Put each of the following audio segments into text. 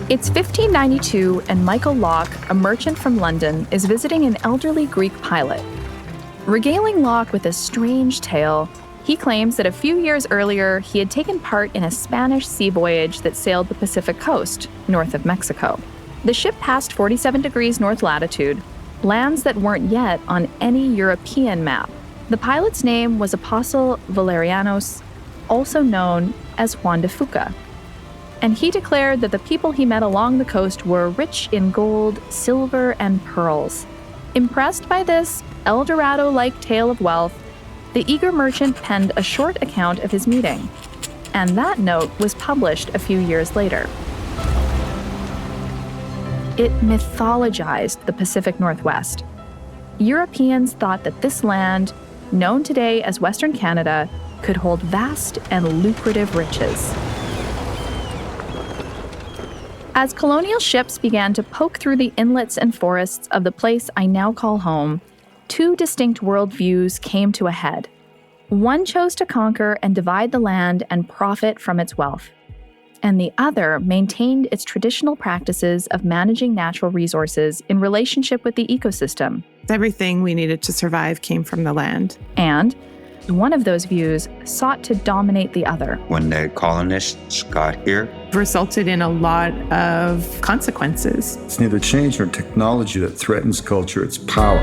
It's 1592, and Michael Locke, a merchant from London, is visiting an elderly Greek pilot. Regaling Locke with a strange tale, he claims that a few years earlier, he had taken part in a Spanish sea voyage that sailed the Pacific coast, north of Mexico. The ship passed 47 degrees north latitude, lands that weren't yet on any European map. The pilot's name was Apostle Valerianos, also known as Juan de Fuca. And he declared that the people he met along the coast were rich in gold, silver, and pearls. Impressed by this El Dorado-like tale of wealth, the eager merchant penned a short account of his meeting, and that note was published a few years later. It mythologized the Pacific Northwest. Europeans thought that this land, known today as Western Canada, could hold vast and lucrative riches. As colonial ships began to poke through the inlets and forests of the place I now call home, two distinct worldviews came to a head. One chose to conquer and divide the land and profit from its wealth, and the other maintained its traditional practices of managing natural resources in relationship with the ecosystem. Everything we needed to survive came from the land. And one of those views sought to dominate the other. When the colonists got here, Resulted in a lot of consequences. It's neither change nor technology that threatens culture, it's power.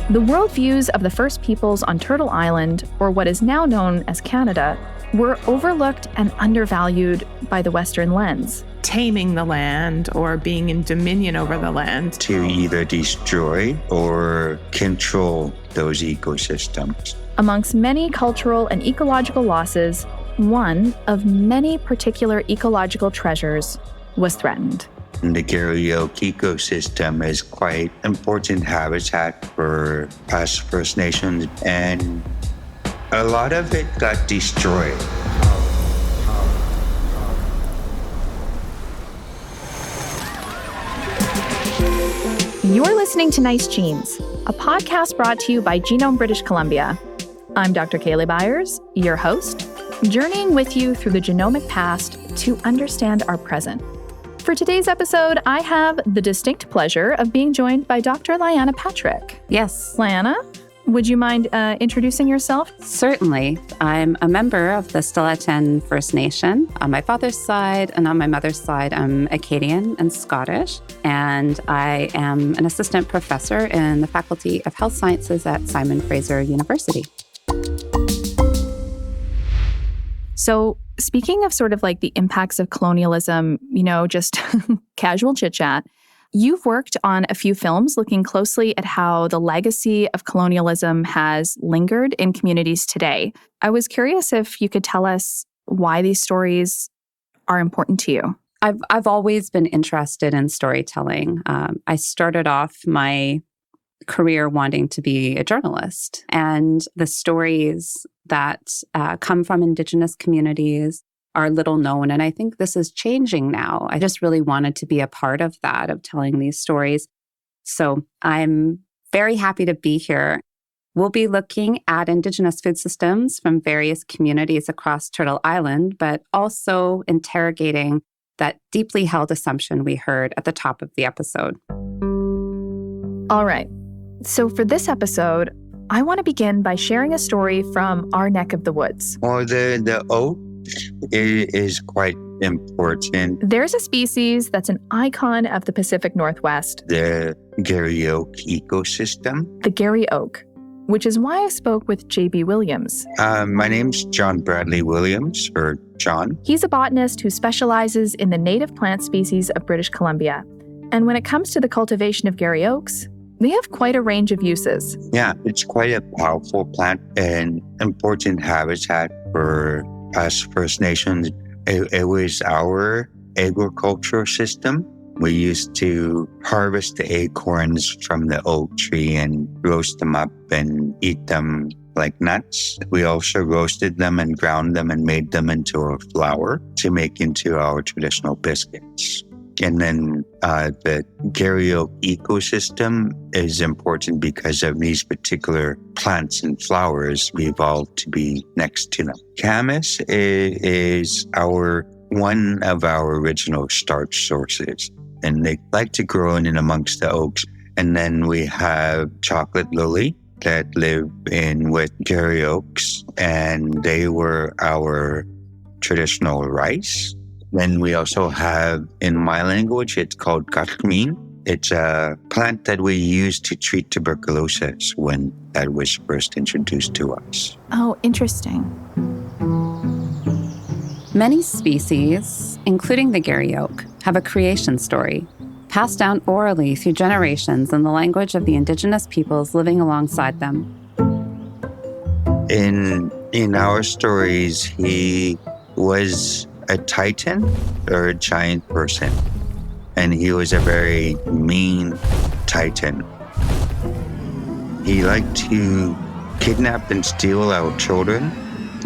The worldviews of the first peoples on Turtle Island, or what is now known as Canada, were overlooked and undervalued by the Western lens. Taming the land or being in dominion over the land. to either destroy or control those ecosystems. Amongst many cultural and ecological losses, one of many particular ecological treasures was threatened. And the Garry Oaks ecosystem is quite important habitat for past First Nations, and a lot of it got destroyed. You're listening to Nice Genes, a podcast brought to you by Genome British Columbia. I'm Dr. Kaylee Byers, your host, journeying with you through the genomic past to understand our present. For today's episode, I have the distinct pleasure of being joined by Dr. Lyana Patrick. Yes. Lyana, would you mind introducing yourself? Certainly. I'm a member of the Stellatan First Nation on my father's side, and on my mother's side, I'm Acadian and Scottish. And I am an assistant professor in the Faculty of Health Sciences at Simon Fraser University. So speaking of sort of like the impacts of colonialism, just casual chit chat, you've worked on a few films looking closely at how the legacy of colonialism has lingered in communities today. I was curious if you could tell us why these stories are important to you. I've always been interested in storytelling. I started off my career wanting to be a journalist, and the stories that come from Indigenous communities are little known, and I think this is changing now. I just really wanted to be a part of that, of telling these stories. So I'm very happy to be here. We'll be looking at Indigenous food systems from various communities across Turtle Island, but also interrogating that deeply held assumption we heard at the top of the episode. All right. So for this episode, I want to begin by sharing a story from our neck of the woods. Well, the oak is quite important. There's a species that's an icon of the Pacific Northwest. The Garry Oak ecosystem. The Garry Oak, which is why I spoke with J.B. Williams. My name's John Bradley Williams, or John. He's a botanist who specializes in the native plant species of British Columbia. And when it comes to the cultivation of Garry Oaks, they have quite a range of uses. Yeah, it's quite a powerful plant and important habitat for us First Nations. It was our agricultural system. We used to harvest the acorns from the oak tree and roast them up and eat them like nuts. We also roasted them and ground them and made them into a flour to make into our traditional biscuits. And then the Garry Oak ecosystem is important because of these particular plants and flowers we evolved to be next to them. Camas is our one of our original starch sources. And they like to grow in and amongst the oaks. And then we have chocolate lily that live in with Garry Oaks, and they were our traditional rice. Then we also have, in my language, it's called kasmin. It's a plant that we use to treat tuberculosis when that was first introduced to us. Oh, interesting. Many species, including the Garry Oak, have a creation story, passed down orally through generations in the language of the indigenous peoples living alongside them. In our stories, he was a titan or a giant person, and he was a very mean titan. He liked to kidnap and steal our children,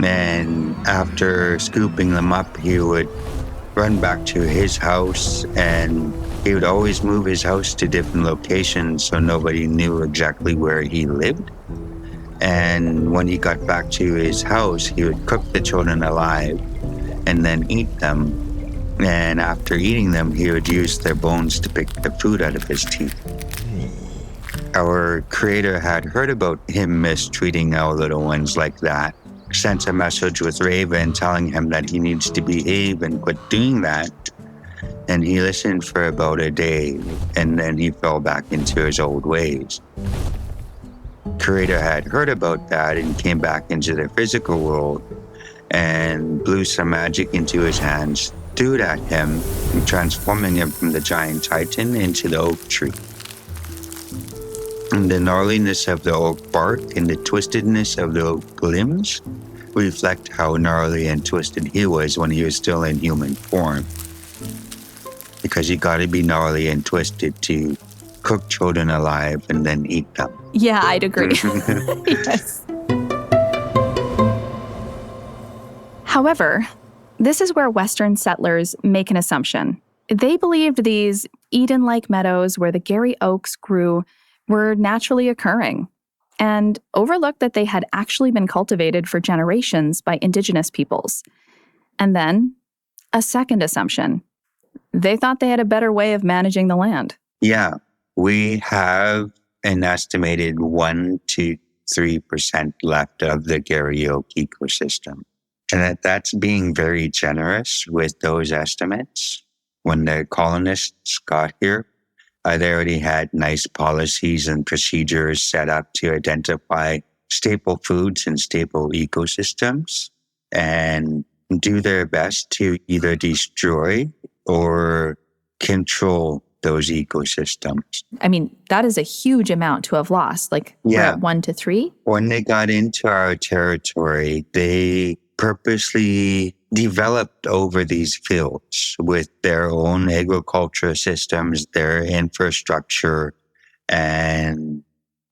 and after scooping them up, he would run back to his house, and he would always move his house to different locations so nobody knew exactly where he lived. And when he got back to his house, he would cook the children alive and then eat them. And after eating them, he would use their bones to pick the food out of his teeth. Our creator had heard about him mistreating our little ones like that, sent a message with Raven telling him that he needs to behave and quit doing that. And he listened for about a day, and then he fell back into his old ways. Creator had heard about that and came back into the physical world and blew some magic into his hands, threw it at him, transforming him from the giant titan into the oak tree. And the gnarliness of the oak bark and the twistedness of the oak limbs reflect how gnarly and twisted he was when he was still in human form. Because you got to be gnarly and twisted to cook children alive and then eat them. Yeah, I'd agree. Yes. However, this is where Western settlers make an assumption. They believed these Eden-like meadows where the Garry Oaks grew were naturally occurring, and overlooked that they had actually been cultivated for generations by indigenous peoples. And then, a second assumption. They thought they had a better way of managing the land. Yeah, we have an estimated 1 to 3% left of the Garry Oak ecosystem. And that's being very generous with those estimates. When the colonists got here, they already had nice policies and procedures set up to identify staple foods and staple ecosystems and do their best to either destroy or control those ecosystems. I mean, that is a huge amount to have lost. Like, we're at 1 to 3? When they got into our territory, they purposely developed over these fields with their own agriculture systems, their infrastructure, and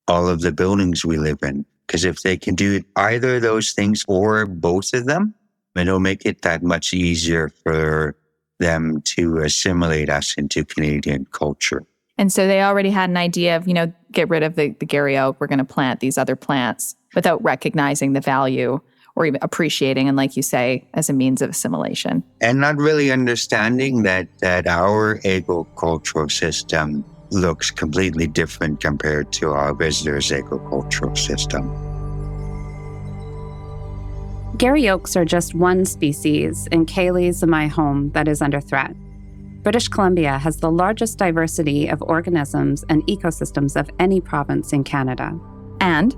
all of the buildings we live in. Because if they can do either of those things or both of them, it'll make it that much easier for them to assimilate us into Canadian culture. And so they already had an idea of, get rid of the Garry Oak, we're going to plant these other plants without recognizing the value or even appreciating, and like you say, as a means of assimilation. And not really understanding that our agricultural system looks completely different compared to our visitors' agricultural system. Garry Oaks are just one species in Kaylee's My Home that is under threat. British Columbia has the largest diversity of organisms and ecosystems of any province in Canada. And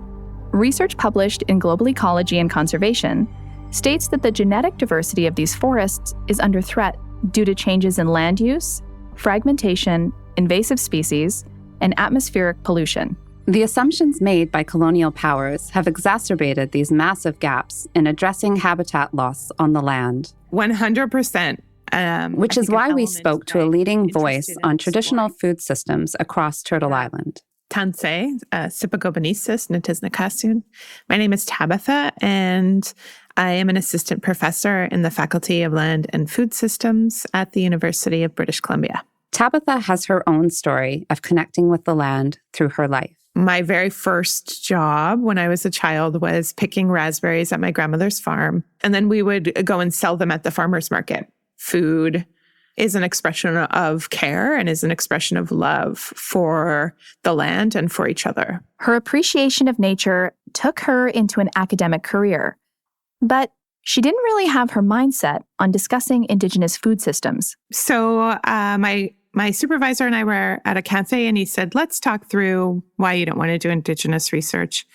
research published in Global Ecology and Conservation states that the genetic diversity of these forests is under threat due to changes in land use, fragmentation, invasive species, and atmospheric pollution. The assumptions made by colonial powers have exacerbated these massive gaps in addressing habitat loss on the land. 100%. Which is why we spoke to a leading voice on traditional food systems across Turtle Island. Tansei, Sipagobenesis, Natisnakasun. My name is Tabitha, and I am an assistant professor in the Faculty of Land and Food Systems at the University of British Columbia. Tabitha has her own story of connecting with the land through her life. My very first job when I was a child was picking raspberries at my grandmother's farm, and then we would go and sell them at the farmer's market food is an expression of care and is an expression of love for the land and for each other. Her appreciation of nature took her into an academic career, but she didn't really have her mindset on discussing Indigenous food systems. So my supervisor and I were at a cafe, and he said, let's talk through why you don't want to do Indigenous research.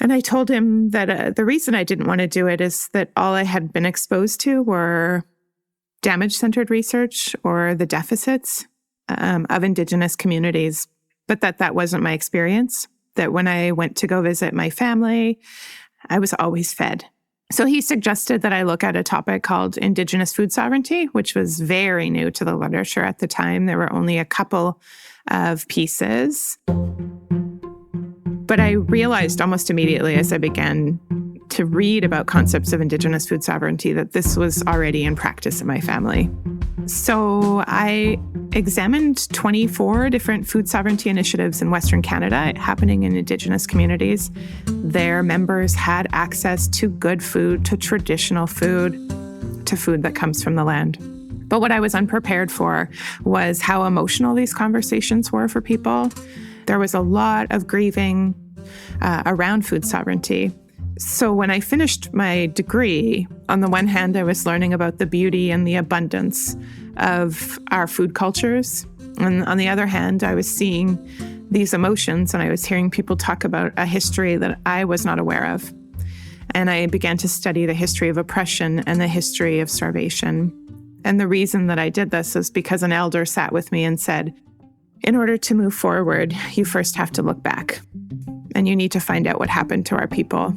And I told him that the reason I didn't want to do it is that all I had been exposed to were damage-centered research or the deficits of Indigenous communities, but that wasn't my experience, that when I went to go visit my family, I was always fed. So he suggested that I look at a topic called Indigenous Food Sovereignty, which was very new to the literature at the time. There were only a couple of pieces. But I realized almost immediately as I began to read about concepts of Indigenous food sovereignty that this was already in practice in my family. So I examined 24 different food sovereignty initiatives in Western Canada happening in Indigenous communities. Their members had access to good food, to traditional food, to food that comes from the land. But what I was unprepared for was how emotional these conversations were for people. There was a lot of grieving around food sovereignty. So when I finished my degree, on the one hand, I was learning about the beauty and the abundance of our food cultures. And on the other hand, I was seeing these emotions, and I was hearing people talk about a history that I was not aware of. And I began to study the history of oppression and the history of starvation. And the reason that I did this is because an elder sat with me and said, in order to move forward, you first have to look back, and you need to find out what happened to our people.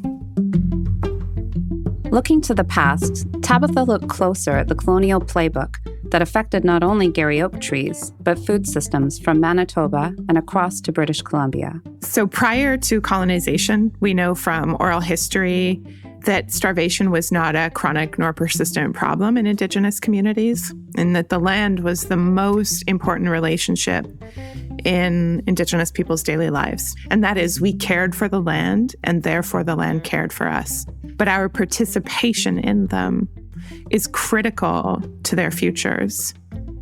Looking to the past, Tabitha looked closer at the colonial playbook that affected not only Garry Oak trees, but food systems from Manitoba and across to British Columbia. So prior to colonization, we know from oral history that starvation was not a chronic nor persistent problem in Indigenous communities, and that the land was the most important relationship in Indigenous people's daily lives. And that is, we cared for the land, and therefore the land cared for us. But our participation in them is critical to their futures.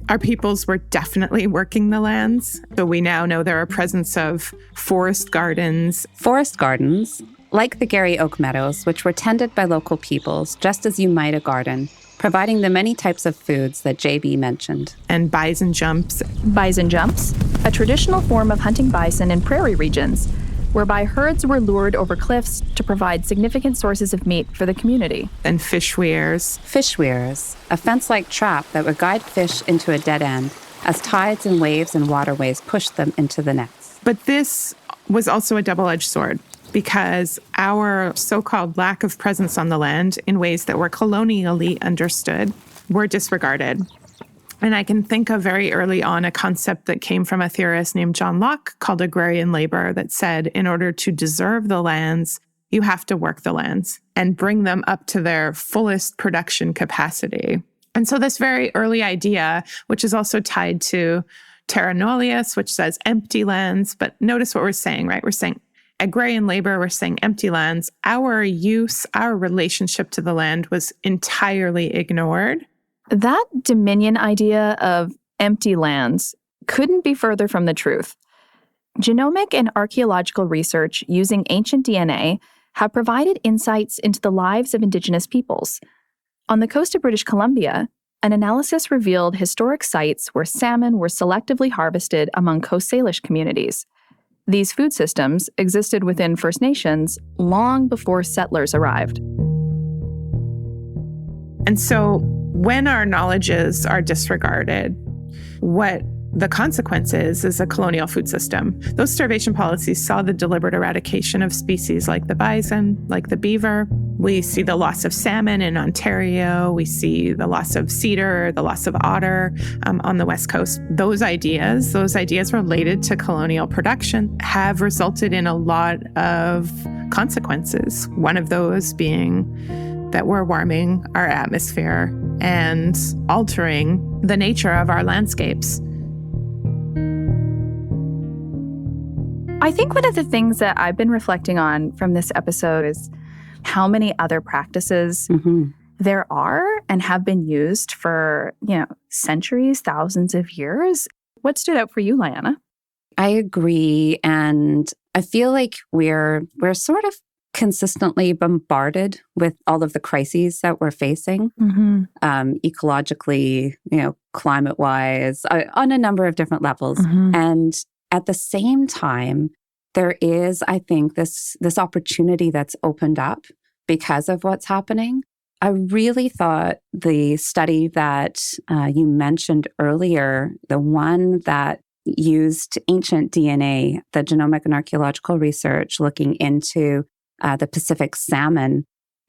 Our peoples were definitely working the lands. So we now know there are presence of forest gardens. Forest gardens, like the Garry Oak meadows, which were tended by local peoples, just as you might a garden, providing the many types of foods that JB mentioned. And bison jumps. Bison jumps, a traditional form of hunting bison in prairie regions, whereby herds were lured over cliffs to provide significant sources of meat for the community. And fish weirs. Fish weirs, a fence-like trap that would guide fish into a dead end as tides and waves and waterways pushed them into the nets. But this was also a double-edged sword, because our so-called lack of presence on the land in ways that were colonially understood were disregarded. And I can think of very early on a concept that came from a theorist named John Locke called agrarian labor that said, in order to deserve the lands, you have to work the lands and bring them up to their fullest production capacity. And so this very early idea, which is also tied to terra nullius, which says empty lands, but notice what we're saying, right? We're saying agrarian labor, we're saying empty lands. Our use, our relationship to the land was entirely ignored. That dominion idea of empty lands couldn't be further from the truth. Genomic and archaeological research using ancient DNA have provided insights into the lives of Indigenous peoples. On the coast of British Columbia, an analysis revealed historic sites where salmon were selectively harvested among Coast Salish communities. These food systems existed within First Nations long before settlers arrived. And so when our knowledges are disregarded, what the consequence is a colonial food system. Those starvation policies saw the deliberate eradication of species like the bison, like the beaver. We see the loss of salmon in Ontario. We see the loss of cedar, the loss of otter on the West Coast. Those ideas related to colonial production have resulted in a lot of consequences. One of those being that we're warming our atmosphere and altering the nature of our landscapes. I think one of the things that I've been reflecting on from this episode is how many other practices there are and have been used for, centuries, thousands of years. What stood out for you, Lyana? I agree. And I feel like we're sort of consistently bombarded with all of the crises that we're facing, ecologically, climate-wise, on a number of different levels. And at the same time, there is, I think, this opportunity that's opened up because of what's happening. I really thought the study that you mentioned earlier, the one that used ancient DNA, the genomic and archaeological research looking into the Pacific salmon,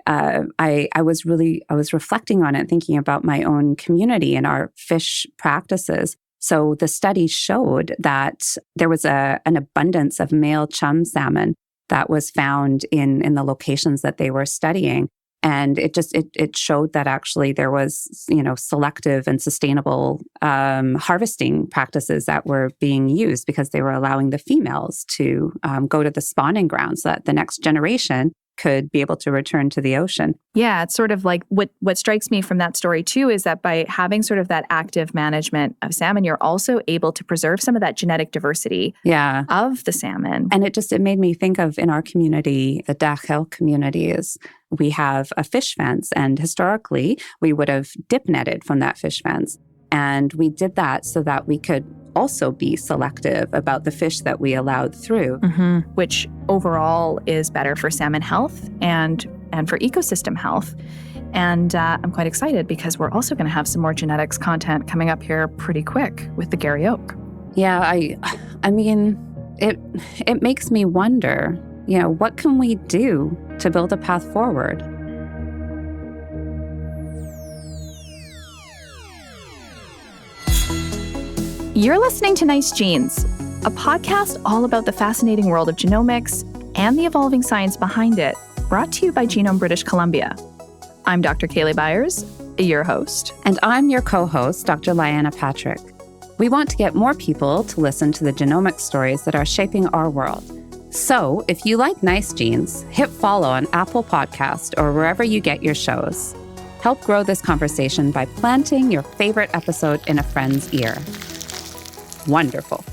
I was reflecting on it, thinking about my own community and our fish practices. So the study showed that there was an abundance of male chum salmon that was found in the locations that they were studying. And it showed that actually there was, selective and sustainable harvesting practices that were being used because they were allowing the females to go to the spawning ground so that the next generation could be able to return to the ocean. Yeah, it's sort of like what strikes me from that story too is that by having sort of that active management of salmon, you're also able to preserve some of that genetic diversity of the salmon. And it made me think of in our community, the Dachel communities, we have a fish fence, and historically we would have dip netted from that fish fence. And we did that so that we could also be selective about the fish that we allowed through. Which overall is better for salmon health and for ecosystem health. And I'm quite excited because we're also going to have some more genetics content coming up here pretty quick with the Garry Oak. Yeah, I mean, it makes me wonder, what can we do to build a path forward? You're listening to Nice Genes, a podcast all about the fascinating world of genomics and the evolving science behind it, brought to you by Genome British Columbia. I'm Dr. Kaylee Byers, your host. And I'm your co-host, Dr. Lyana Patrick. We want to get more people to listen to the genomic stories that are shaping our world. So if you like Nice Genes, hit follow on Apple Podcast or wherever you get your shows. Help grow this conversation by planting your favorite episode in a friend's ear. Wonderful.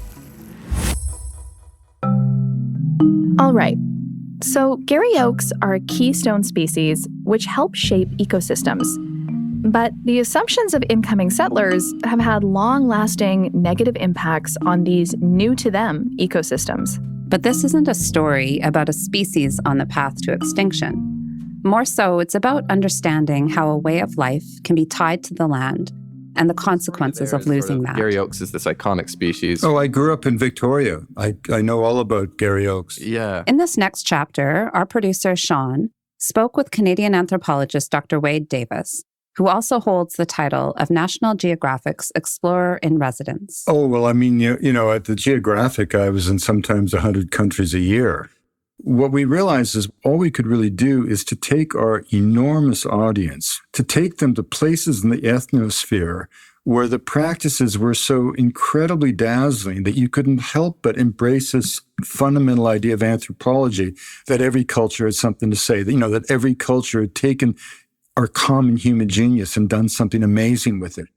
All right. So Garry Oaks are a keystone species which help shape ecosystems. But the assumptions of incoming settlers have had long-lasting negative impacts on these new-to-them ecosystems. But this isn't a story about a species on the path to extinction. More so, it's about understanding how a way of life can be tied to the land and the consequences of losing that. Garry Oaks is this iconic species. Oh, I grew up in Victoria. I know all about Garry Oaks. Yeah. In this next chapter, our producer, Sean, spoke with Canadian anthropologist Dr. Wade Davis, who also holds the title of National Geographic's Explorer in Residence. Oh, well, I mean, at the Geographic, I was in sometimes 100 countries a year. What we realized is all we could really do is to take our enormous audience, to take them to places in the ethnosphere where the practices were so incredibly dazzling that you couldn't help but embrace this fundamental idea of anthropology, that every culture had something to say, that every culture had taken our common human genius and done something amazing with it.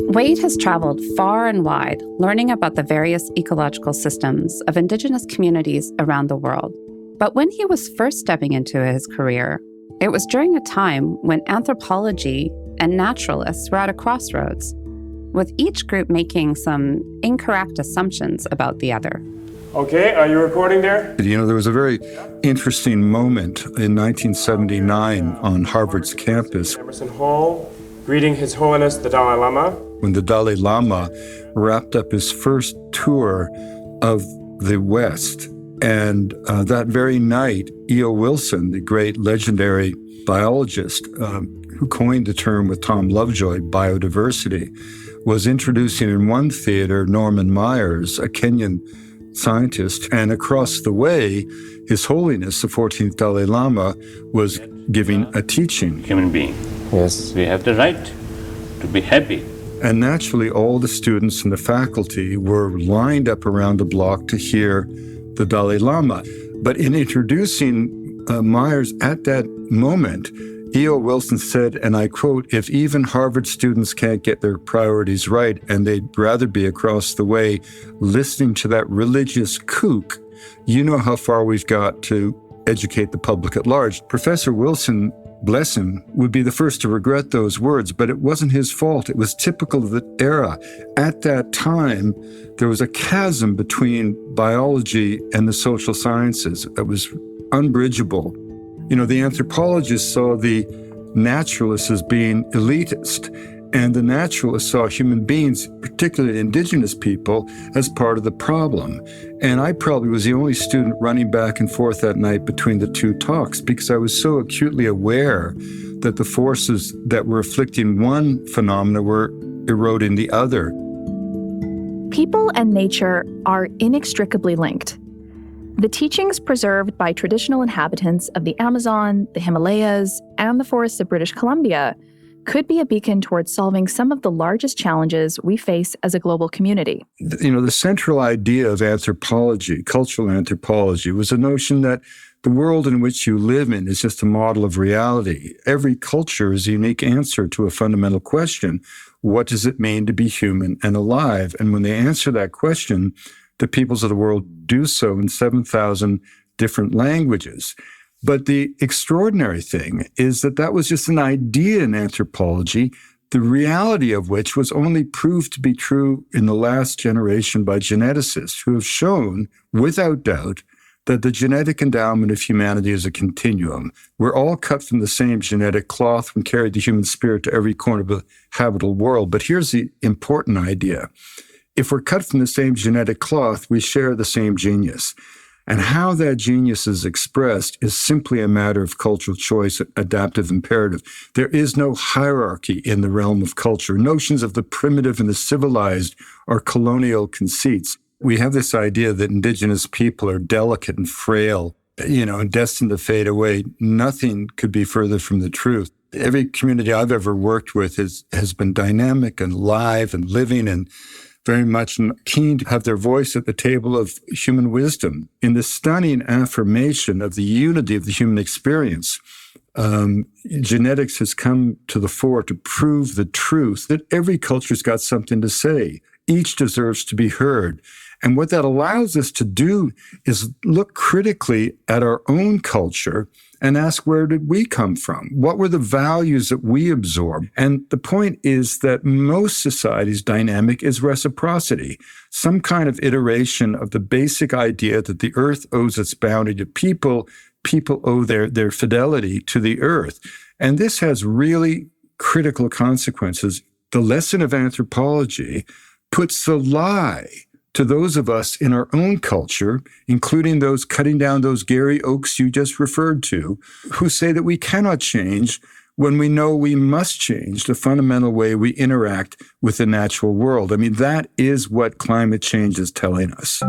Wade has traveled far and wide, learning about the various ecological systems of Indigenous communities around the world. But when he was first stepping into his career, it was during a time when anthropology and naturalists were at a crossroads, with each group making some incorrect assumptions about the other. Okay, are you recording there? There was a very interesting moment in 1979 on Harvard's campus. Emerson Hall, greeting His Holiness the Dalai Lama. When the Dalai Lama wrapped up his first tour of the West. And that very night, E.O. Wilson, the great legendary biologist who coined the term with Tom Lovejoy, biodiversity, was introducing in one theater Norman Myers, a Kenyan scientist, and across the way, His Holiness, the 14th Dalai Lama, was giving a teaching. Human being. Yes. We have the right to be happy. And naturally, all the students and the faculty were lined up around the block to hear the Dalai Lama. But in introducing Myers at that moment, E.O. Wilson said, and I quote, "If even Harvard students can't get their priorities right and they'd rather be across the way listening to that religious kook, you know how far we've got to educate the public at large." Professor Wilson, bless him, would be the first to regret those words, but it wasn't his fault. It was typical of the era. At that time, there was a chasm between biology and the social sciences that was unbridgeable. You know, the anthropologists saw the naturalists as being elitist, and the naturalists saw human beings, particularly indigenous people, as part of the problem. And I probably was the only student running back and forth that night between the two talks because I was so acutely aware that the forces that were afflicting one phenomena were eroding the other. People and nature are inextricably linked. The teachings preserved by traditional inhabitants of the Amazon, the Himalayas, and the forests of British Columbia could be a beacon towards solving some of the largest challenges we face as a global community. You know, the central idea of anthropology, cultural anthropology, was a notion that the world in which you live in is just a model of reality. Every culture is a unique answer to a fundamental question. What does it mean to be human and alive? And when they answer that question, the peoples of the world do so in 7,000 different languages. But the extraordinary thing is that that was just an idea in anthropology, the reality of which was only proved to be true in the last generation by geneticists who have shown, without doubt, that the genetic endowment of humanity is a continuum. We're all cut from the same genetic cloth and carried the human spirit to every corner of the habitable world. But here's the important idea. If we're cut from the same genetic cloth, we share the same genius. And how that genius is expressed is simply a matter of cultural choice, adaptive imperative. There is no hierarchy in the realm of culture. Notions of the primitive and the civilized are colonial conceits. We have this idea that indigenous people are delicate and frail, and destined to fade away. Nothing could be further from the truth. Every community I've ever worked with has been dynamic and live and living and very much keen to have their voice at the table of human wisdom. In the stunning affirmation of the unity of the human experience, genetics has come to the fore to prove the truth that every culture's got something to say. Each deserves to be heard. And what that allows us to do is look critically at our own culture and ask, where did we come from? What were the values that we absorbed? And the point is that most societies' dynamic is reciprocity, some kind of iteration of the basic idea that the earth owes its bounty to people, people owe their fidelity to the earth. And this has really critical consequences. The lesson of anthropology puts the lie to those of us in our own culture, including those cutting down those Garry Oaks you just referred to, who say that we cannot change when we know we must change the fundamental way we interact with the natural world. I mean, that is what climate change is telling us.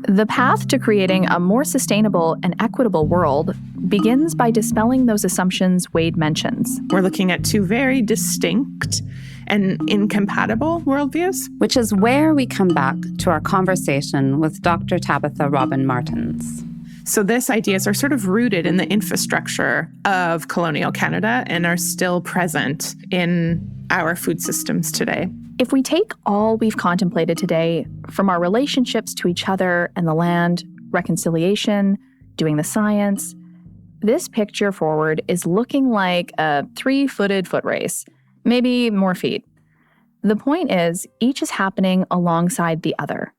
The path to creating a more sustainable and equitable world begins by dispelling those assumptions Wade mentions. We're looking at two very distinct and incompatible worldviews. Which is where we come back to our conversation with Dr. Tabitha Robin-Martens. So these ideas are sort of rooted in the infrastructure of colonial Canada and are still present in our food systems today. If we take all we've contemplated today, from our relationships to each other and the land, reconciliation, doing the science, this picture forward is looking like a 3-footed foot race, maybe more feet. The point is, each is happening alongside the other.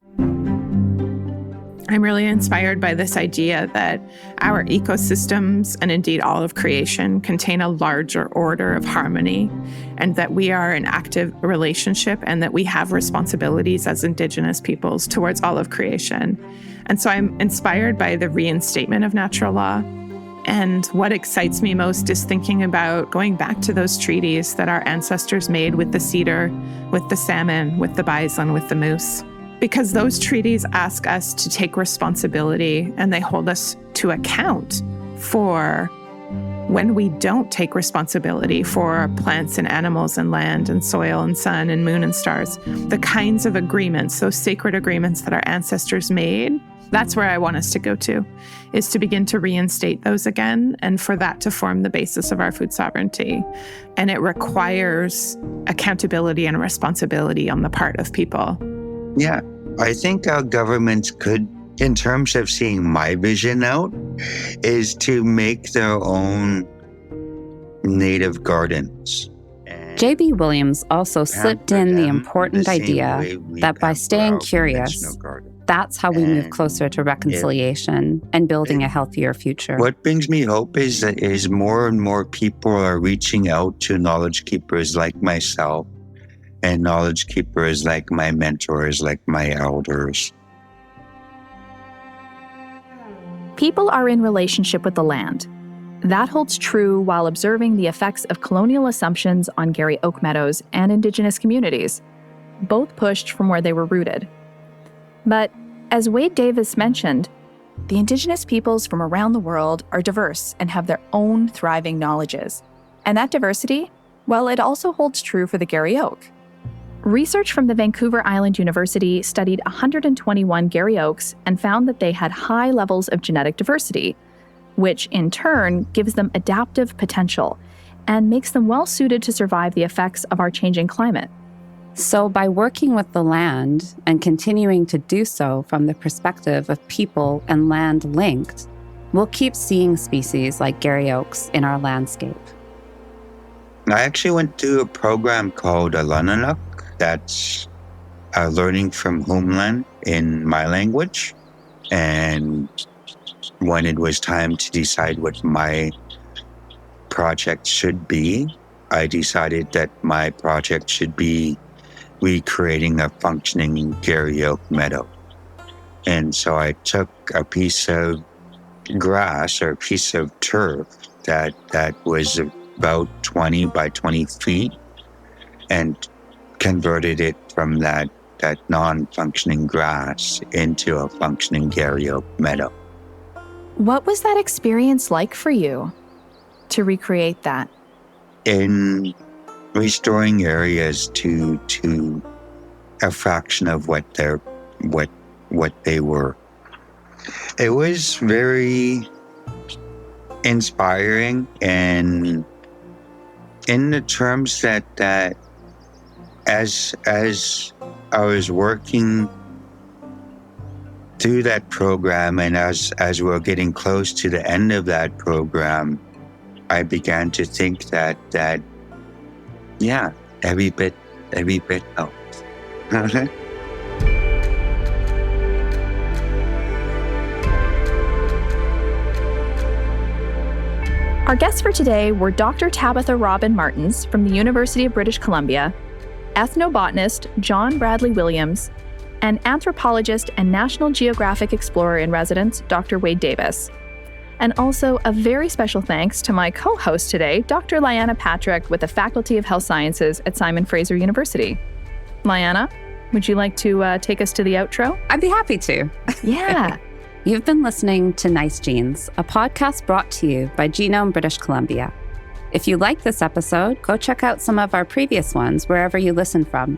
I'm really inspired by this idea that our ecosystems and indeed all of creation contain a larger order of harmony, and that we are in active relationship and that we have responsibilities as Indigenous peoples towards all of creation. And so I'm inspired by the reinstatement of natural law. And what excites me most is thinking about going back to those treaties that our ancestors made with the cedar, with the salmon, with the bison, with the moose. Because those treaties ask us to take responsibility and they hold us to account for when we don't take responsibility for plants and animals and land and soil and sun and moon and stars. The kinds of agreements, those sacred agreements that our ancestors made, That's where I want us to go to, is to begin to reinstate those again, and for that to form the basis of our food sovereignty. And it requires accountability and responsibility on the part of people. Yeah, I think our governments could, in terms of seeing my vision out, is to make their own native gardens. J.B. Williams also slipped in the important idea that by staying curious, that's how we move closer to reconciliation and building a healthier future. What brings me hope is more and more people are reaching out to knowledge keepers like myself and knowledge keepers like my mentors, like my elders. People are in relationship with the land. That holds true while observing the effects of colonial assumptions on Garry Oak meadows and Indigenous communities, both pushed from where they were rooted. But as Wade Davis mentioned, the Indigenous peoples from around the world are diverse and have their own thriving knowledges. And that diversity, well, it also holds true for the Garry Oak. Research from the Vancouver Island University studied 121 Garry Oaks and found that they had high levels of genetic diversity, which in turn gives them adaptive potential and makes them well-suited to survive the effects of our changing climate. So by working with the land and continuing to do so from the perspective of people and land linked, we'll keep seeing species like Garry Oaks in our landscape. I actually went to a program called Lyana, that's learning from homeland in my language. And when it was time to decide what my project should be, I decided that my project should be recreating a functioning Garry Oak meadow. And so I took a piece of grass or a piece of turf that was about 20 by 20 feet and converted it from that non-functioning grass into a functioning Garry Oak meadow. What was that experience like for you to recreate that? In restoring areas to a fraction of what they were. It was very inspiring, and in the terms that as I was working through that program, and as we're getting close to the end of that program, I began to think that yeah, every bit helps. Our guests for today were Dr. Tabitha Robin-Martens from the University of British Columbia, ethnobotanist John Bradley Williams, and anthropologist and National Geographic Explorer in Residence, Dr. Wade Davis. And also a very special thanks to my co-host today, Dr. Lyana Patrick with the Faculty of Health Sciences at Simon Fraser University. Lyana, would you like to take us to the outro? I'd be happy to. Yeah. You've been listening to Nice Genes, a podcast brought to you by Genome British Columbia. If you like this episode, go check out some of our previous ones wherever you listen from.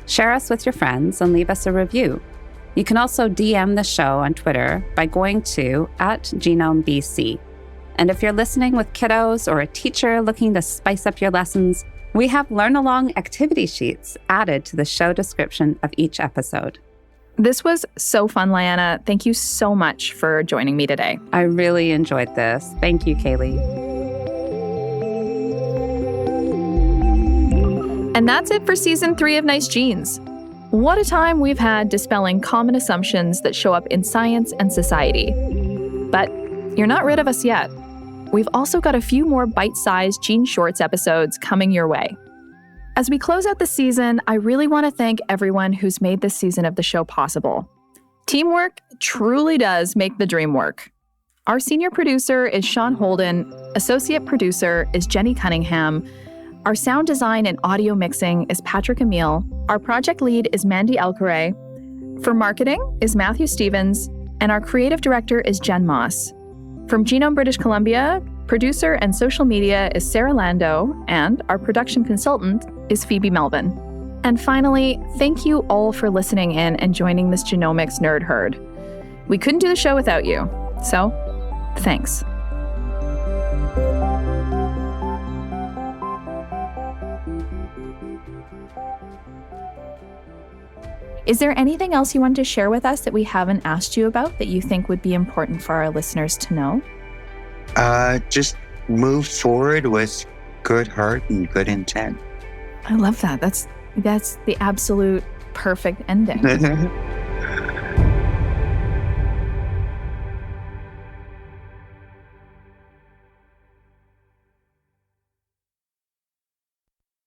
Share us with your friends and leave us a review. You can also DM the show on Twitter by going to @GenomeBC. And if you're listening with kiddos or a teacher looking to spice up your lessons, we have learn-along activity sheets added to the show description of each episode. This was so fun, Lyana. Thank you so much for joining me today. I really enjoyed this. Thank you, Kaylee. And that's it for Season 3 of Nice Genes. What a time we've had dispelling common assumptions that show up in science and society. But you're not rid of us yet. We've also got a few more bite-sized Gene Shorts episodes coming your way. As we close out the season, I really want to thank everyone who's made this season of the show possible. Teamwork truly does make the dream work. Our senior producer is Sean Holden, associate producer is Jenny Cunningham, our sound design and audio mixing is Patrick Emile, our project lead is Mandy Alcaray, for marketing is Matthew Stevens, and our creative director is Jen Moss. From Genome British Columbia, producer and social media is Sarah Lando, and our production consultant is Phoebe Melvin. And finally, thank you all for listening in and joining this genomics nerd herd. We couldn't do the show without you. So, thanks. Is there anything else you wanted to share with us that we haven't asked you about that you think would be important for our listeners to know? Just move forward with good heart and good intent. I love that. That's the absolute perfect ending.